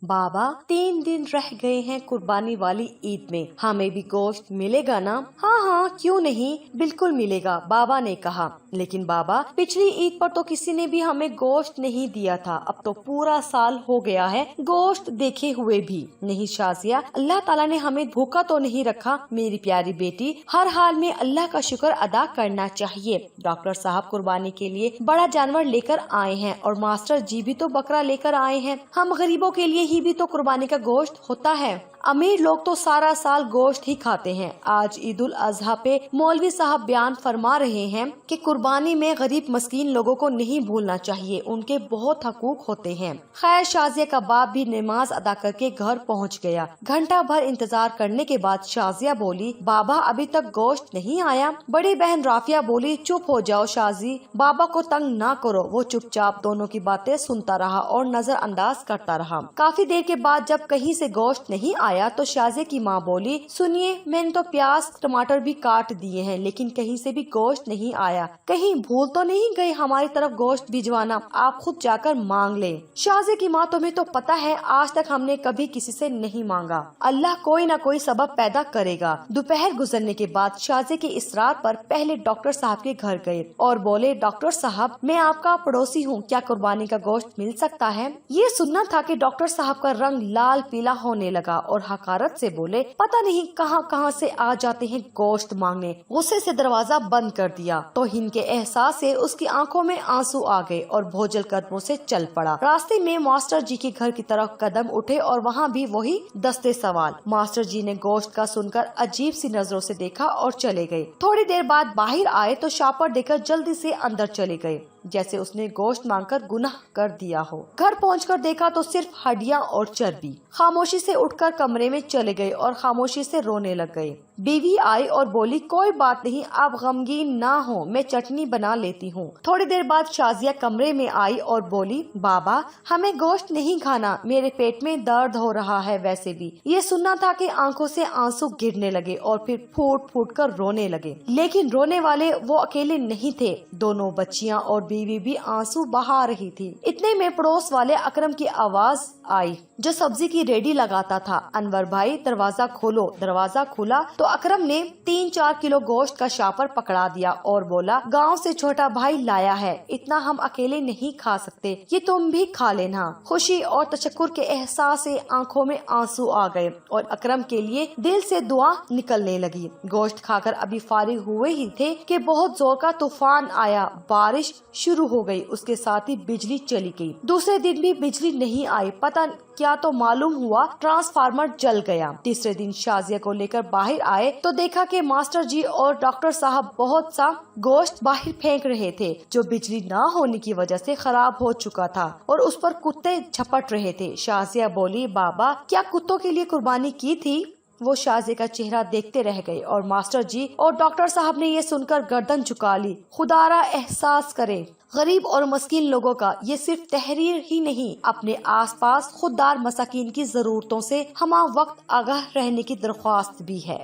بابا 3 दिन रह गए हैं कुर्बानी वाली ईद में, हमें भी गोश्त मिलेगा ना? हाँ हाँ क्यों नहीं, बिल्कुल मिलेगा, बाबा ने कहा। लेकिन बाबा पिछली ईद पर तो किसी ने भी हमें गोश्त नहीं दिया था, अब तो पूरा साल हो गया है गोश्त देखे हुए भी नहीं। शाजिया, अल्लाह ताला ने हमें भूखा तो नहीं रखा मेरी प्यारी बेटी, हर हाल में अल्लाह का शुक्र अदा करना चाहिए। डॉक्टर साहब कुर्बानी के लिए बड़ा जानवर लेकर आए हैं और मास्टर जी भी तो बकरा लेकर आए हैं। हम गरीबों के लिए ही भी तो कुर्बानी का गोश्त होता है। अमीर लोग तो सारा साल गोश्त ही खाते हैं। आज ईद उल अजहा पे मौलवी साहब बयान फरमा रहे हैं कि कुर्बानी में गरीब मस्कीन लोगों को नहीं भूलना चाहिए, उनके बहुत हकूक होते हैं। खैर, शाजिया का बाप भी नमाज अदा करके घर पहुंच गया। घंटा भर इंतजार करने के बाद शाजिया बोली, बाबा अभी तक गोश्त नहीं आया। बड़ी बहन राफिया बोली, चुप हो जाओ शाजी, बाबा को तंग ना करो। वो चुपचाप दोनों की बातें सुनता रहा और नजरअंदाज करता रहा। काफी देर के बाद जब कहीं से गोश्त नहीं आया तो शाजिया की माँ बोली, सुनिए, मैंने तो प्याज टमाटर भी काट दिए हैं लेकिन कहीं से भी गोश्त नहीं आया। कहीं भूल तो नहीं गए हमारी तरफ गोश्त भिजवाना? आप खुद जाकर मांग ले। शाजिया की माँ, तुम्हें तो पता है आज तक हमने कभी किसी से नहीं मांगा, अल्लाह कोई न कोई सबब पैदा करेगा। दोपहर गुजरने के बाद शाजिया के इसरार पर पहले डॉक्टर साहब के घर गए और बोले, डॉक्टर साहब मैं आपका पड़ोसी हूँ, क्या कुर्बानी का गोश्त मिल सकता है? ये सुनना था कि डॉक्टर साहब का रंग लाल पीला होने लगा और हकारत से बोले, पता नहीं कहां कहां से आ जाते हैं गोश्त मांगने। गुस्से से दरवाजा बंद कर दिया। तौहीन के एहसास से उसकी आंखों में आंसू आ गए और भोजल कदमों से चल पड़ा। रास्ते में मास्टर जी के घर की तरफ कदम उठे और वहाँ भी वही दस्ते सवाल। मास्टर जी ने गोश्त का सुनकर अजीब सी नजरों से देखा और चले गए। थोड़ी देर बाद बाहर आए तो शापर देकर जल्दी से अंदर चले गए, जैसे उसने गोश्त मांगकर गुनाह कर दिया हो। घर पहुंचकर देखा तो सिर्फ हड्डियां और चर्बी। खामोशी से उठकर कमरे में चले गए और खामोशी से रोने लग गए। बीवी आई और बोली, कोई बात नहीं, आप गमगीन ना हो, मैं चटनी बना लेती हूँ। थोड़ी देर बाद शाजिया कमरे में आई और बोली, बाबा हमें गोश्त नहीं खाना, मेरे पेट में दर्द हो रहा है। वैसे भी ये सुनना था कि आंखों से आंसू गिरने लगे और फिर फूट फूट कर रोने लगे। लेकिन रोने वाले वो अकेले नहीं थे, दोनों बच्चियां और बीवी भी आंसू बहा रही थी। इतने में पड़ोस वाले अकरम की आवाज आई, जो सब्जी की रेडी लगाता था, अनवर भाई दरवाजा खोलो। दरवाजा खुला तो अकरम ने 3-4 किलो गोश्त का शापर पकड़ा दिया और बोला, गांव से छोटा भाई लाया है, इतना हम अकेले नहीं खा सकते, ये तुम भी खा लेना। खुशी और तशक्कुर के एहसास से आंखों में आंसू आ गए और अकरम के लिए दिल से दुआ निकलने लगी। गोश्त खाकर अभी फारिग हुए ही थे कि बहुत जोर का तूफान आया, बारिश शुरू हो गई, उसके साथ ही बिजली चली गई। दूसरे दिन भी बिजली नहीं आई, पता क्या तो मालूम हुआ ट्रांसफार्मर जल गया। तीसरे दिन शाजिया को लेकर बाहर आए तो देखा कि मास्टर जी और डॉक्टर साहब बहुत सा गोश्त बाहर फेंक रहे थे, जो बिजली न होने की वजह से खराब हो चुका था और उस पर कुत्ते झपट रहे थे। शाजिया बोली, बाबा क्या कुत्तों के लिए कुर्बानी की थी? वो शाजिया का चेहरा देखते रह गए और मास्टर जी और डॉक्टर साहब ने ये सुनकर गर्दन झुका ली। खुदारा एहसास करे गरीब और मस्कीन लोगों का, ये सिर्फ तहरीर ही नहीं, अपने आसपास खुददार मसाकीन की जरूरतों से हमा वक्त आगाह रहने की दरख्वास्त भी है।